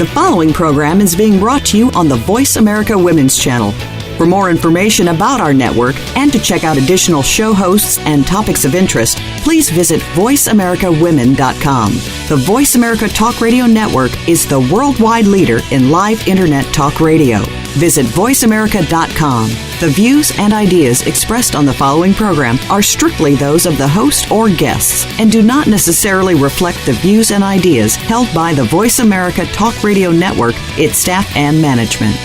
The following program is being brought to you on the Voice America Women's Channel. For more information about our network and to check out additional show hosts and topics of interest, please visit voiceamericawomen.com. The Voice America Talk Radio Network is the worldwide leader in live Internet talk radio. Visit voiceamerica.com. The views and ideas expressed on the following program are strictly those of the host or guests and do not necessarily reflect the views and ideas held by the Voice America Talk Radio Network, its staff, and management.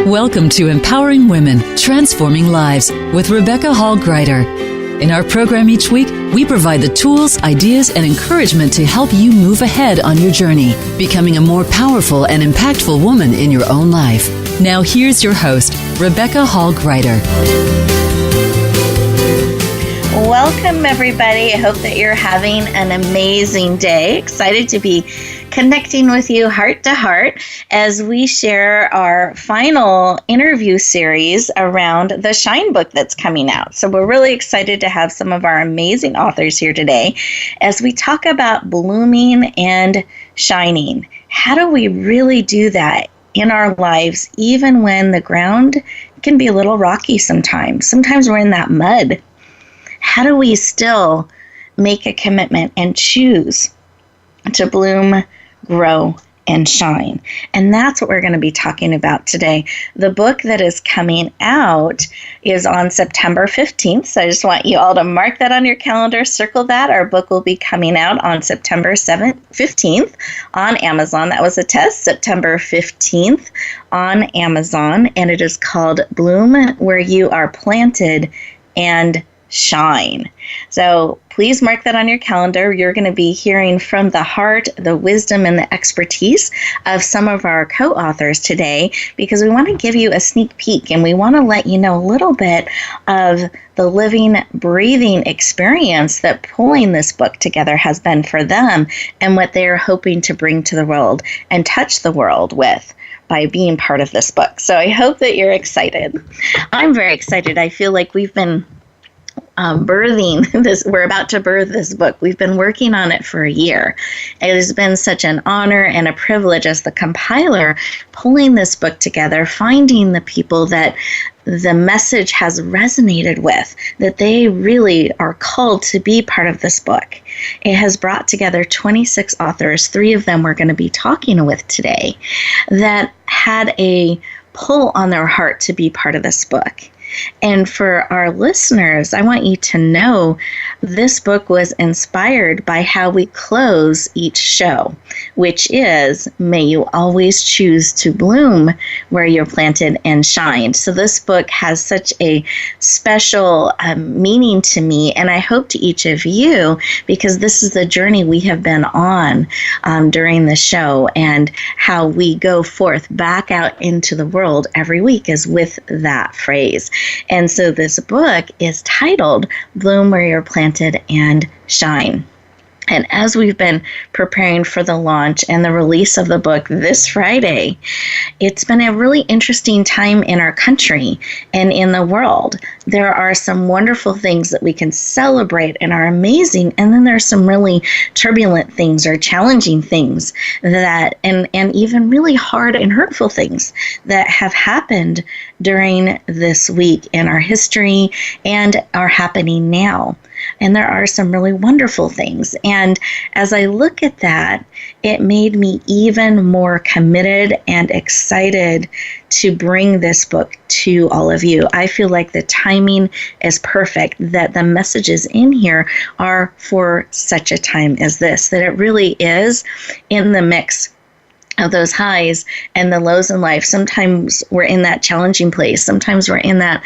Welcome to Empowering Women, Transforming Lives with Rebecca Hall Gruyter. In our program each week, we provide the tools, ideas, and encouragement to help you move ahead on your journey, becoming a more powerful and impactful woman in your own life. Now here's your host, Rebecca Hall Gruyter. Welcome, everybody. I hope that you're having an amazing day. Excited to be connecting with you heart to heart as we share our final interview series around the Shine book that's coming out. So we're really excited to have some of our amazing authors here today as we talk about blooming and shining. How do we really do that in our lives, even when the ground can be a little rocky sometimes? Sometimes we're in that mud. How do we still make a commitment and choose to bloom, grow, and shine? And that's what we're going to be talking about today. The book that is coming out is on September 15th. So I just want you all to mark that on your calendar, circle that. Our book will be coming out on September 15th on Amazon. That was a test, September 15th on Amazon. And it is called Bloom Where You Are Planted and Shine. So please mark that on your calendar. You're going to be hearing from the heart, the wisdom, and the expertise of some of our co-authors today because we want to give you a sneak peek and we want to let you know a little bit of the living, breathing experience that pulling this book together has been for them and what they're hoping to bring to the world and touch the world with by being part of this book. So I hope that you're excited. I'm very excited. I feel like we've been birthing this. We're about to birth this book. We've been working on it for a year. It has been such an honor and a privilege as the compiler, pulling this book together, finding the people that the message has resonated with, that they really are called to be part of this book. It has brought together 26 authors, 3 of them we're going to be talking with today, that had a pull on their heart to be part of this book. And for our listeners, I want you to know this book was inspired by how we close each show, which is, may you always choose to bloom where you're planted and shine. So this book has such a special meaning to me, and I hope to each of you, because this is the journey we have been on during the show, and how we go forth back out into the world every week is with that phrase. And so this book is titled Bloom Where You're Planted and Shine. And as we've been preparing for the launch and the release of the book this Friday, it's been a really interesting time in our country and in the world. There are some wonderful things that we can celebrate and are amazing, and then there's some really turbulent things or challenging things that, and even really hard and hurtful things that have happened during this week in our history and are happening now. And there are some really wonderful things. And as I look at that, it made me even more committed and excited to bring this book to all of you. I feel like the timing is perfect, that the messages in here are for such a time as this, that it really is in the mix of those highs and the lows in life. Sometimes we're in that challenging place. Sometimes we're in that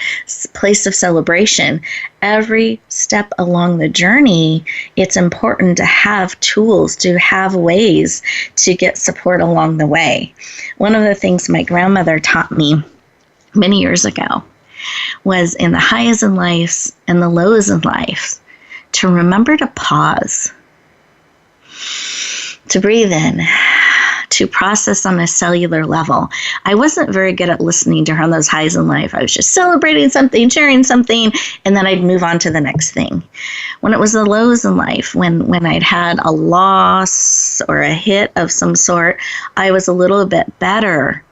place of celebration. Every step along the journey, it's important to have tools, to have ways to get support along the way. One of the things my grandmother taught me many years ago was in the highs in life and the lows in life, to remember to pause, to breathe in, to process on a cellular level. I wasn't very good at listening to her on those highs in life. I was just celebrating something, sharing something, and then I'd move on to the next thing. When it was the lows in life, when I'd had a loss or a hit of some sort, I was a little bit better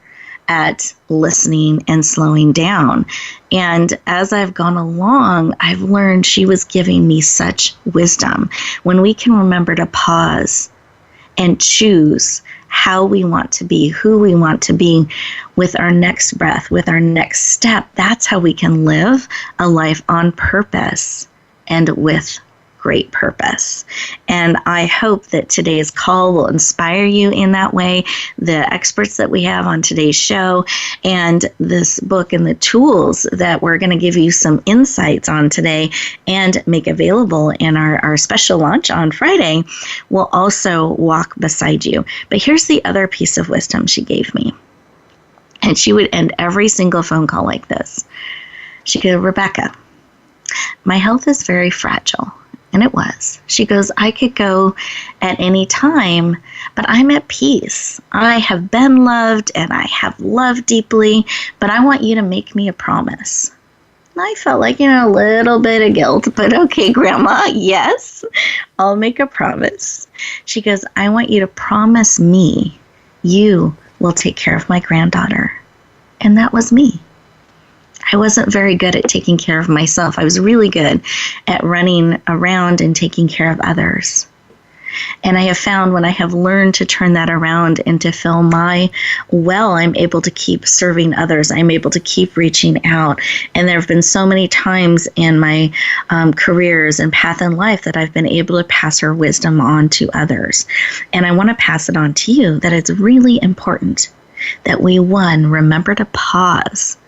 at listening and slowing down. And as I've gone along, I've learned she was giving me such wisdom. When we can remember to pause and choose how we want to be, who we want to be with our next breath, with our next step, that's how we can live a life on purpose and with great purpose. And I hope that today's call will inspire you in that way. The experts that we have on today's show and this book and the tools that we're going to give you some insights on today and make available in our special launch on Friday will also walk beside you. But here's the other piece of wisdom she gave me. And she would end every single phone call like this. She'd go, Rebecca, my health is very fragile. And it was. She goes, I could go at any time, but I'm at peace. I have been loved and I have loved deeply, but I want you to make me a promise. And I felt like, a little bit of guilt, but okay, Grandma, yes, I'll make a promise. She goes, I want you to promise me you will take care of my granddaughter. And that was me. I wasn't very good at taking care of myself. I was really good at running around and taking care of others. And I have found when I have learned to turn that around and to fill my well, I'm able to keep serving others. I'm able to keep reaching out. And there have been so many times in my careers and path in life that I've been able to pass her wisdom on to others. And I want to pass it on to you that it's really important that we, one, remember to pause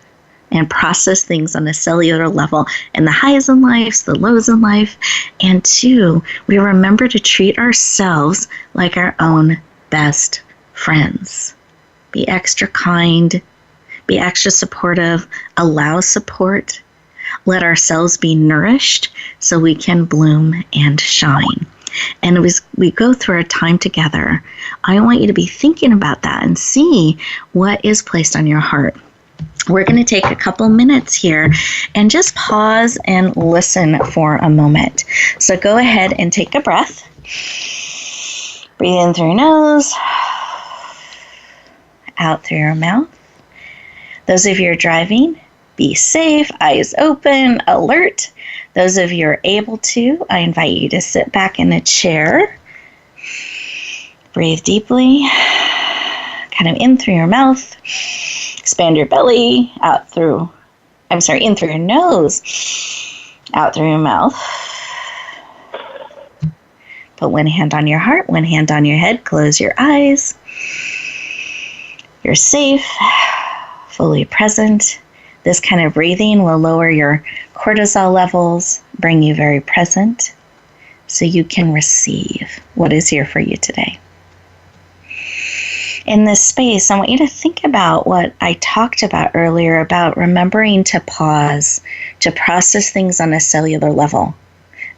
and process things on a cellular level and the highs in life, the lows in life. And two, we remember to treat ourselves like our own best friends. Be extra kind, be extra supportive, allow support, let ourselves be nourished so we can bloom and shine. And as we go through our time together, I want you to be thinking about that and see what is placed on your heart. We're going to take a couple minutes here and just pause and listen for a moment. So go ahead and take a breath. Breathe in through your nose, out through your mouth. Those of you who are driving, be safe, eyes open, alert. Those of you who are able to, I invite you to sit back in a chair. Breathe deeply, kind of in through your mouth. Expand your belly, in through your nose, out through your mouth. Put one hand on your heart, one hand on your head, close your eyes. You're safe, fully present. This kind of breathing will lower your cortisol levels, bring you very present, so you can receive what is here for you today. In this space, I want you to think about what I talked about earlier about remembering to pause, to process things on a cellular level,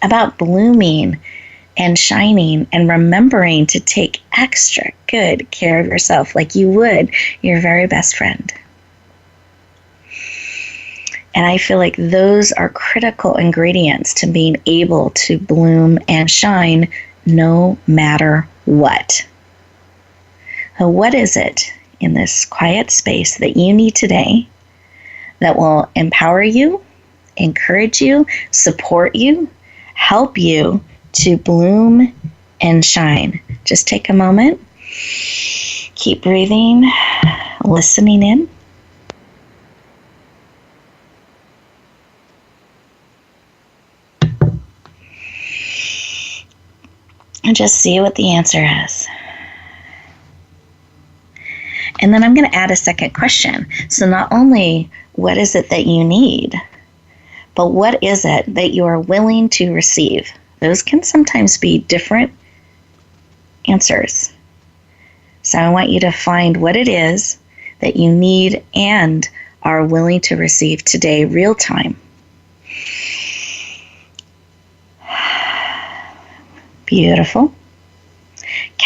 about blooming and shining and remembering to take extra good care of yourself like you would your very best friend. And I feel like those are critical ingredients to being able to bloom and shine no matter what. So what is it in this quiet space that you need today that will empower you, encourage you, support you, help you to bloom and shine? Just take a moment, keep breathing, listening in. And just see what the answer is. And then I'm going to add a second question. So not only what is it that you need, but what is it that you are willing to receive? Those can sometimes be different answers. So I want you to find what it is that you need and are willing to receive today, real time. Beautiful.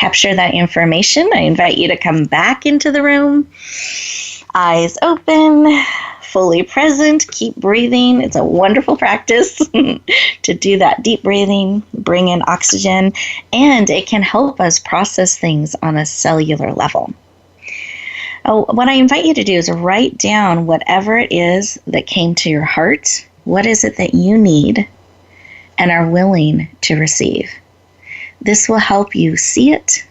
capture that information, I invite you to come back into the room. Eyes open, fully present, keep breathing. It's a wonderful practice to do that deep breathing, bring in oxygen, and it can help us process things on a cellular level. What I invite you to do is write down whatever it is that came to your heart. What is it that you need and are willing to receive? This will help you see it,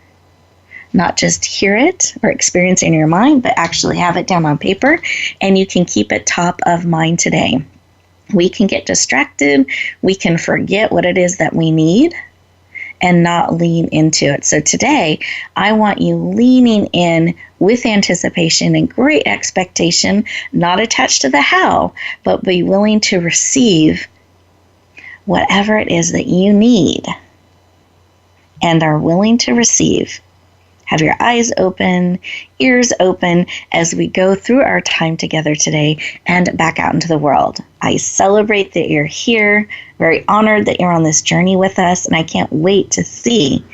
not just hear it or experience it in your mind, but actually have it down on paper, and you can keep it top of mind today. We can get distracted. We can forget what it is that we need and not lean into it. So today, I want you leaning in with anticipation and great expectation, not attached to the how, but be willing to receive whatever it is that you need and are willing to receive. Have your eyes open, ears open as we go through our time together today and back out into the world. I celebrate that you're here, very honored that you're on this journey with us, and I can't wait to see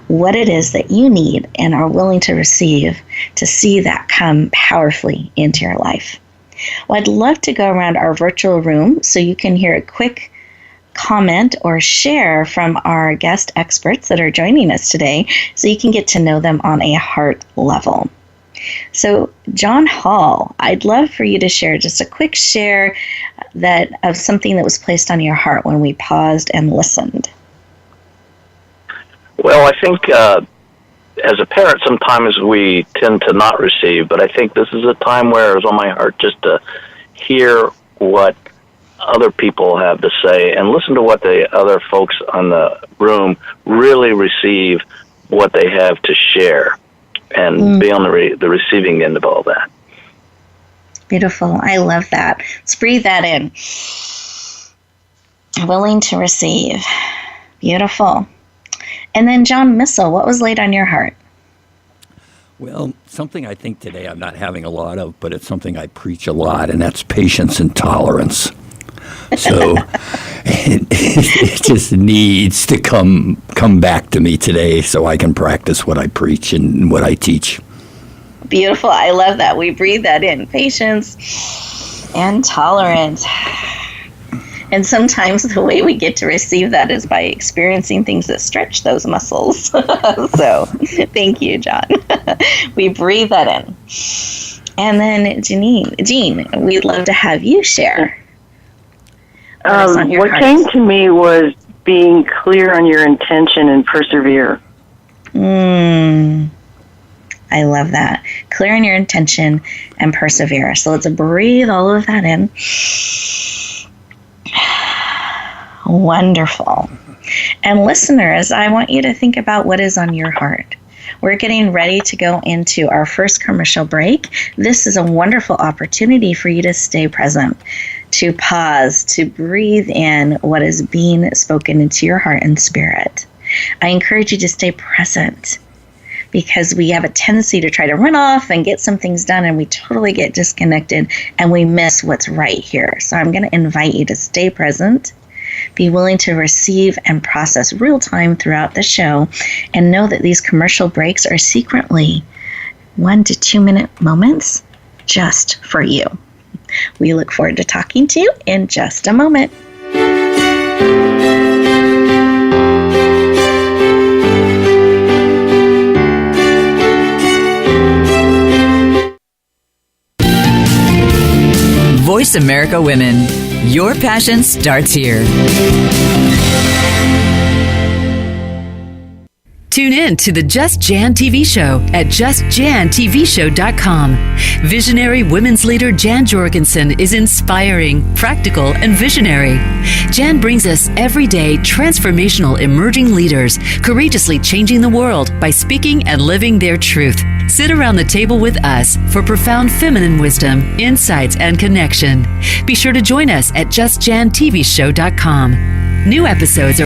what it is that you need and are willing to receive to see that come powerfully into your life. Well, I'd love to go around our virtual room so you can hear a quick comment or share from our guest experts that are joining us today so you can get to know them on a heart level. So, Jon Hall, I'd love for you to share just a quick share of something that was placed on your heart when we paused and listened. Well, I think as a parent, sometimes we tend to not receive, but I think this is a time where it was on my heart just to hear what other people have to say and listen to what the other folks on the room really receive, what they have to share, and be on the receiving end of all that. Beautiful. I love that. Let's breathe that in. Willing to receive. Beautiful. And then Jon Missall, what was laid on your heart? Well, something I think today I'm not having a lot of, but it's something I preach a lot, and that's patience and tolerance. So it just needs to come back to me today so I can practice what I preach and what I teach. Beautiful. I love that. We breathe that in. Patience and tolerance. And sometimes the way we get to receive that is by experiencing things that stretch those muscles. So thank you, Jon. We breathe that in. And then Jeanne, we'd love to have you share. What came to me was being clear on your intention and persevere. I love that. Clear on your intention and persevere. So let's breathe all of that in. Wonderful. And listeners, I want you to think about what is on your heart. We're getting ready to go into our first commercial break. This is a wonderful opportunity for you to stay present, to pause, to breathe in what is being spoken into your heart and spirit. I encourage you to stay present because we have a tendency to try to run off and get some things done, and we totally get disconnected and we miss what's right here. So I'm going to invite you to stay present, be willing to receive and process real time throughout the show, and know that these commercial breaks are secretly 1 to 2 minute moments just for you. We look forward to talking to you in just a moment. Voice America Women. Your passion starts here. Tune in to the Just Jan TV show at justjantvshow.com. Visionary women's leader Jan Jorgensen is inspiring, practical, and visionary. Jan brings us everyday transformational emerging leaders, courageously changing the world by speaking and living their truth. Sit around the table with us for profound feminine wisdom, insights, and connection. Be sure to join us at justjantvshow.com. New episodes are